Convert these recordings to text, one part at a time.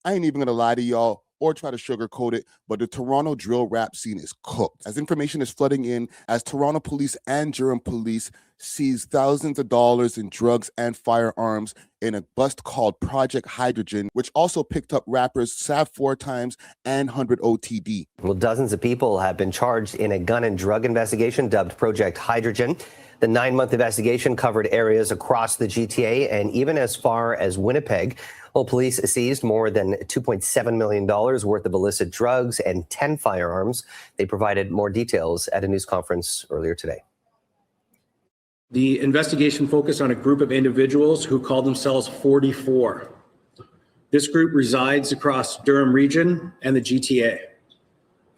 I ain't even gonna lie to y'all or try to sugarcoat it, but the Toronto drill rap scene is cooked. As information is flooding in, as Toronto police and Durham police seize thousands of dollars in drugs and firearms in a bust called Project Hydrogen, which also picked up rappers SAVV4X and 100 OTD. Well, dozens of people have been charged in a gun and drug investigation dubbed Project Hydrogen. The 9-month investigation covered areas across the GTA and even as far as Winnipeg. Well, police seized more than $2.7 million worth of illicit drugs and 10 firearms. They provided more details at a news conference earlier today. The investigation focused on a group of individuals who call themselves 44. This group resides across Durham region and the GTA,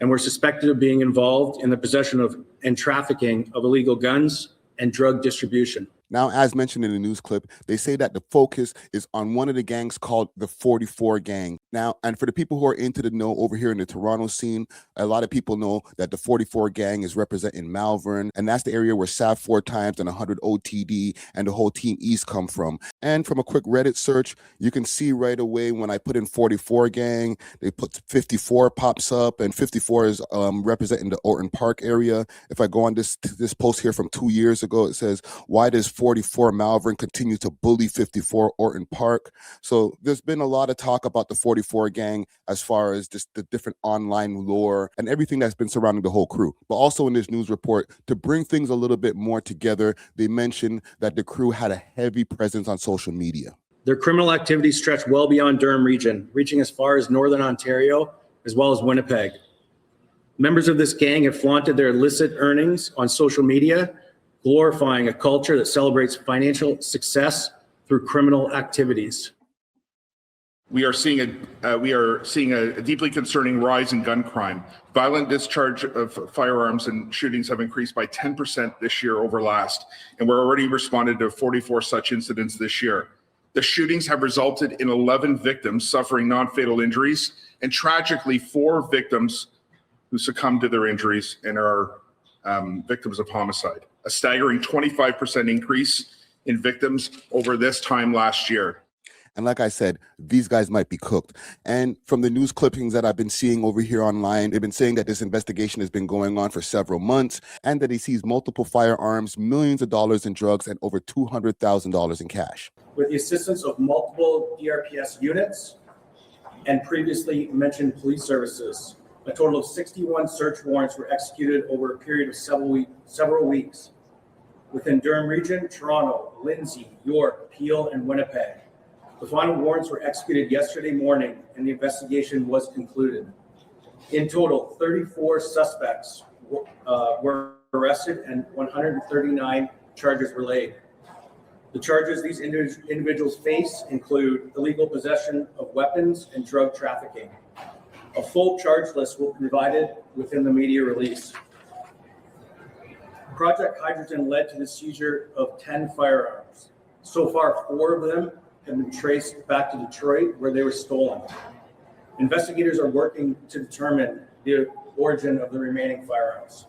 and were suspected of being involved in the possession of and trafficking of illegal guns and drug distribution. Now, as mentioned in the news clip, they say that the focus is on one of the gangs called the 44 gang. Now, and for the people who are into the know over here in the Toronto scene, a lot of people know that the 44 gang is representing Malvern, and that's the area where SAVV4X and 100 OTD and the whole Team East come from. And from a quick Reddit search, you can see right away when I put in 44 gang, they put 54 pops up, and 54 is representing the Orton Park area. If I go on this post here from 2 years ago, it says, why does 44 Malvern continue to bully 54 Orton Park? So there's been a lot of talk about the 44 gang as far as just the different online lore and everything that's been surrounding the whole crew. But also in this news report, to bring things a little bit more together, they mentioned that the crew had a heavy presence on social media. Their criminal activities stretch well beyond Durham region, reaching as far as Northern Ontario, as well as Winnipeg. Members of this gang have flaunted their illicit earnings on social media, glorifying a culture that celebrates financial success through criminal activities. We are seeing a deeply concerning rise in gun crime. Violent discharge of firearms and shootings have increased by 10% this year over last, and we're already responded to 44 such incidents this year. The shootings have resulted in 11 victims suffering non-fatal injuries, and tragically 4 victims who succumbed to their injuries and are victims of homicide. A staggering 25% increase in victims over this time last year. And like I said, these guys might be cooked. And from the news clippings that I've been seeing over here online, they've been saying that this investigation has been going on for several months and that he sees multiple firearms, millions of dollars in drugs, and over $200,000 in cash. With the assistance of multiple DRPS units and previously mentioned police services, a total of 61 search warrants were executed over a period of several weeks within Durham region, Toronto, Lindsay, York, Peel, and Winnipeg. The final warrants were executed yesterday morning and the investigation was concluded. In total, 34 suspects were arrested and 139 charges were laid. The charges these individuals face include illegal possession of weapons and drug trafficking. A full charge list will be provided within the media release. Project Hydrogen led to the seizure of 10 firearms. So far, 4 of them have been traced back to Detroit, where they were stolen. Investigators are working to determine the origin of the remaining firearms.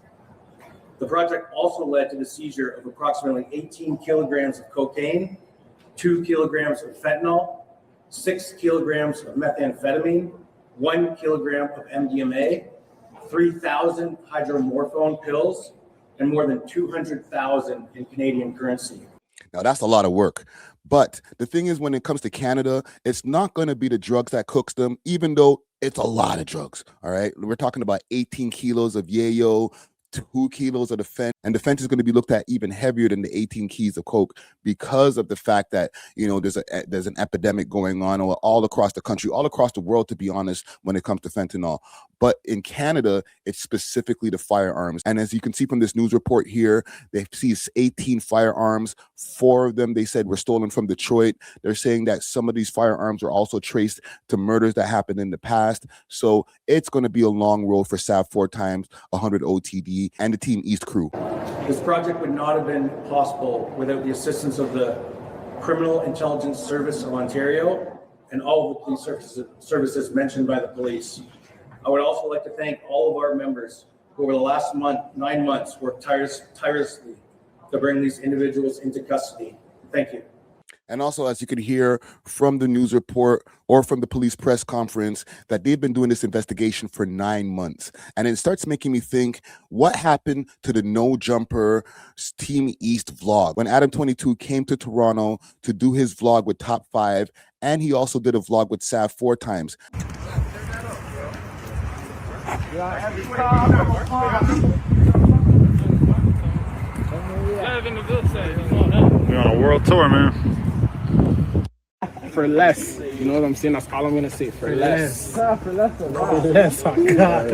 The project also led to the seizure of approximately 18 kilograms of cocaine, 2 kilograms of fentanyl, 6 kilograms of methamphetamine, 1 kilogram of MDMA, 3,000 hydromorphone pills, and more than 200,000 in Canadian currency. Now, that's a lot of work. But the thing is, when it comes to Canada, it's not going to be the drugs that cooks them, even though it's a lot of drugs. All right. We're talking about 18 kilos of yayo, 2 kilos of the fent, and the fent is going to be looked at even heavier than the 18 keys of coke because of the fact that, you know, there's an epidemic going on all across the country, all across the world, to be honest, when it comes to fentanyl. But in Canada, it's specifically the firearms. And as you can see from this news report here, they see 18 firearms. 4 of them, they said, were stolen from Detroit. They're saying that some of these firearms are also traced to murders that happened in the past. So it's going to be a long road for SAVV4X, 100 OTD, and the Team East crew. This project would not have been possible without the assistance of the Criminal Intelligence Service of Ontario and all of the police services mentioned by the police. I would also like to thank all of our members who over the last 9 months worked tirelessly to bring these individuals into custody. Thank you. And also, as you could hear from the news report or from the police press conference, that they've been doing this investigation for 9 months. And it starts making me think, what happened to the No Jumper Team East vlog? When Adam22 came to Toronto to do his vlog with Top 5, and he also did a vlog with SAVV4X's. We're on a world tour, man. For less, you know what I'm saying? That's all I'm gonna say. For less. For less. Oh God.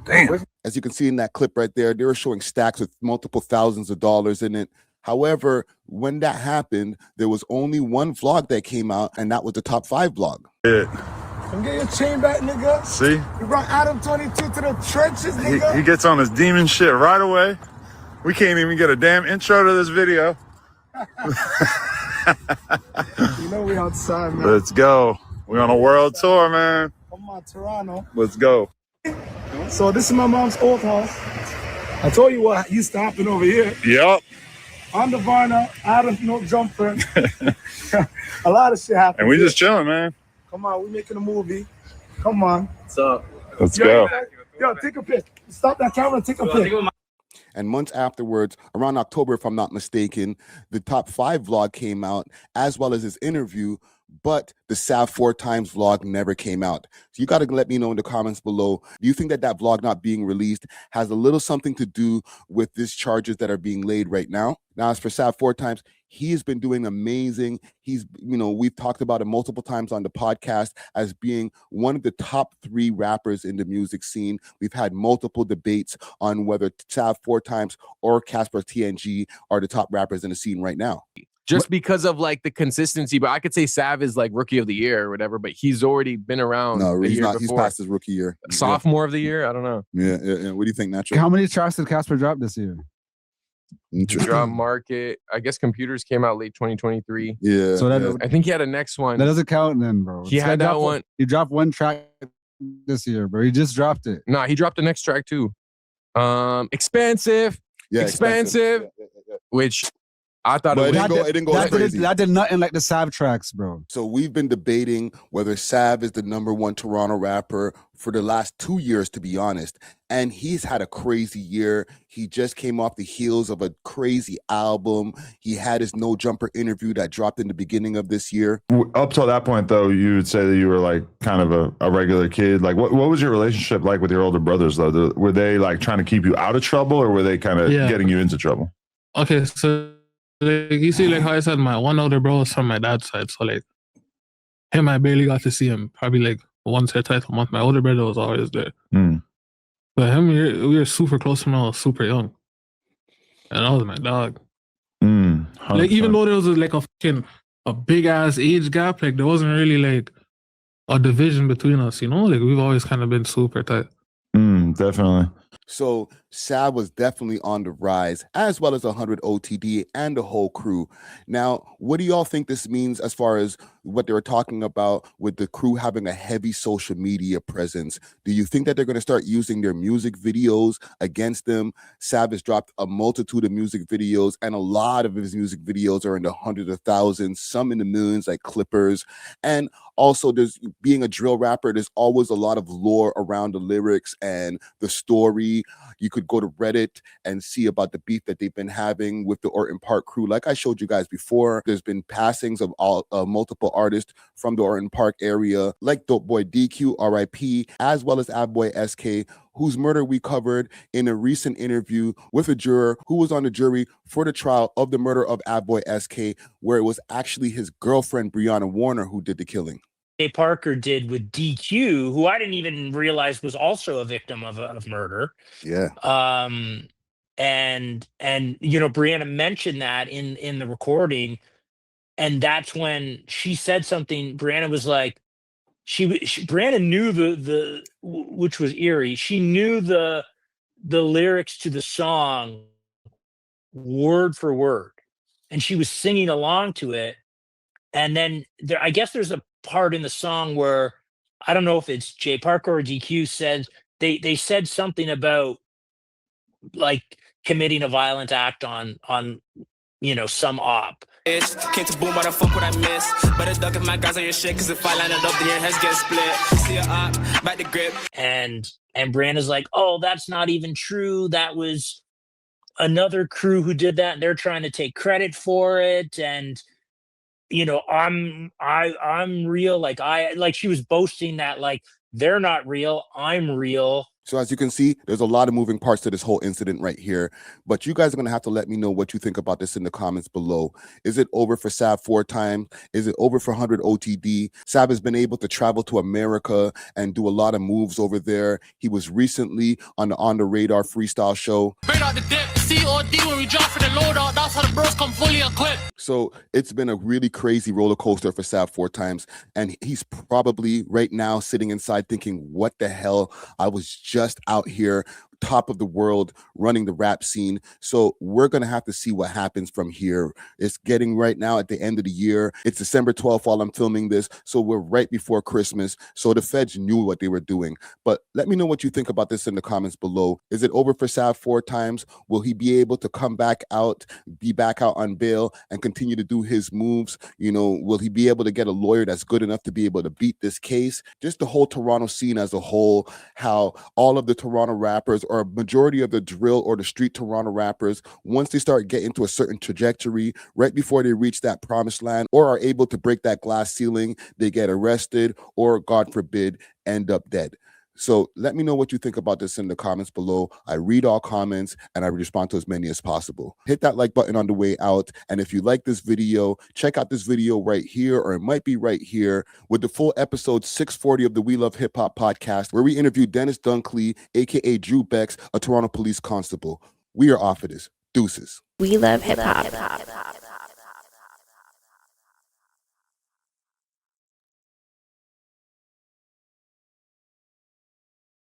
Damn. As you can see in that clip right there, they were showing stacks with multiple thousands of dollars in it. However, when that happened, there was only one vlog that came out, and that was the Top 5 vlog. Yeah. Come get your chain back, nigga. See? You brought Adam22 to the trenches, nigga. He gets on his demon shit right away. We can't even get a damn intro to this video. You know we outside, man. Let's go. We're on a world tour, man. Come on, Toronto. Let's go. So this is my mom's old house. I told you what used to happen over here. Yep. On the Varna, Adam No Jumper. A lot of shit happened. And we just chilling, man. Come on, we making a movie. Come on. What's up? Let's go. Yo, take a pic. Stop that camera and take a pic. And months afterwards, around October, if I'm not mistaken, the Top 5 vlog came out, as well as his interview, but the SAVV4X vlog never came out. So you got to let me know in the comments below. Do you think that that vlog not being released has a little something to do with these charges that are being laid right now? Now, as for SAVV4X, he has been doing amazing. He's, we've talked about it multiple times on the podcast as being one of the top 3 rappers in the music scene. We've had multiple debates on whether SAVV4X or Casper TNG are the top rappers in the scene right now. Just because of like the consistency, but I could say Sav is like rookie of the year or whatever, but he's already been around. No, the he's year not. before. He's past his rookie year. Sophomore of the year? I don't know. Yeah. What do you think, Natural? How many tracks did Casper drop this year? Drop Market. I guess Computers came out late 2023. Yeah. So that I think he had a next one. that doesn't count then, bro. He had that one. He dropped one track this year, bro. He just dropped it. Nah, he dropped the next track too. Expansive. Yeah, Expansive. Yeah. Which I thought But it was. it didn't go that crazy. That did nothing like the Sav tracks, bro. So we've been debating whether Sav is the #1 Toronto rapper for the last 2 years, to be honest. And he's had a crazy year. He just came off the heels of a crazy album. He had his No Jumper interview that dropped in the beginning of this year. Up till that point, though, you would say that you were like kind of a regular kid. Like, what was your relationship like with your older brothers, though? Were they like trying to keep you out of trouble, or were they kind of getting you into trouble? Okay, so like you see, like how I said, my one older bro is from my dad's side, so like him, I barely got to see him probably like once or twice a month. My older brother was always there. But him, we were super close when I was super young, and that was my dog. Like even though there was like a big ass age gap, like there wasn't really like a division between us, like we've always kind of been super tight. Definitely. So Sav was definitely on the rise, as well as 100 OTD and the whole crew. Now, what do y'all think this means as far as what they were talking about with the crew having a heavy social media presence? Do you think that they're going to start using their music videos against them? Sav has dropped a multitude of music videos, and a lot of his music videos are in the hundreds of thousands, some in the millions, like Clippers. And also, there's being a drill rapper, there's always a lot of lore around the lyrics and the story. You could go to Reddit and see about the beef that they've been having with the Orton Park crew. Like I showed you guys before, there's been passings of multiple artists from the Orton Park area, like Dope Boy DQ, RIP, as well as A.W.O.L SK, whose murder we covered in a recent interview with a juror who was on the jury for the trial of the murder of A.W.O.L SK, where it was actually his girlfriend, Breonna Warner, who did the killing. Parker did with DQ, who I didn't even realize was also a victim of murder. Yeah. And Breonna mentioned that in the recording, and that's when she said something. Breonna was like, Breonna knew the which was eerie. She knew the lyrics to the song word for word, and she was singing along to it. And then I guess there's a part in the song where I don't know if it's Jay Parker or DQ said they said something about like committing a violent act on some op, Came to boom, but I fuck what I miss. Better duck if my guys on your shit, cause if I line it up, then your heads get split. See ya up, back the grip. And Brianna's like, oh, that's not even true. That was another crew who did that. And they're trying to take credit for it. And, you know, I'm real. Like she was boasting that like, they're not real. I'm real. So as you can see, there's a lot of moving parts to this whole incident right here. But you guys are going to have to let me know what you think about this in the comments below. Is it over for Sav 4 times? Is it over for 100 OTD? Sav has been able to travel to America and do a lot of moves over there. He was recently on the On the Radar freestyle show. Out the dip, COD when we drop for the loadout, that's how the bros come fully equipped. So it's been a really crazy roller coaster for Sav 4 times. And he's probably right now sitting inside thinking, what the hell? I was just out here top of the world running the rap scene. So we're going to have to see what happens from here. It's getting right now at the end of the year. It's December 12th while I'm filming this. So we're right before Christmas. So the feds knew what they were doing. But let me know what you think about this in the comments below. Is it over for Sav 4 times? Will he be able to come back out, be back out on bail and continue to do his moves? You know, will he be able to get a lawyer that's good enough to be able to beat this case? Just the whole Toronto scene as a whole, how all of the Toronto rappers or a majority of the drill or the street Toronto rappers, once they start getting to a certain trajectory, right before they reach that promised land or are able to break that glass ceiling, they get arrested or, God forbid, end up dead. So let me know what you think about this in the comments below. I read all comments and I respond to as many as possible. Hit that like button on the way out. And if you like this video, check out this video right here, or it might be right here, with the full episode 640 of the We Love Hip Hop podcast, where we interview Dennis Dunkley, aka Drew Becks, a Toronto police constable. We are off of this. Deuces. We love hip hop.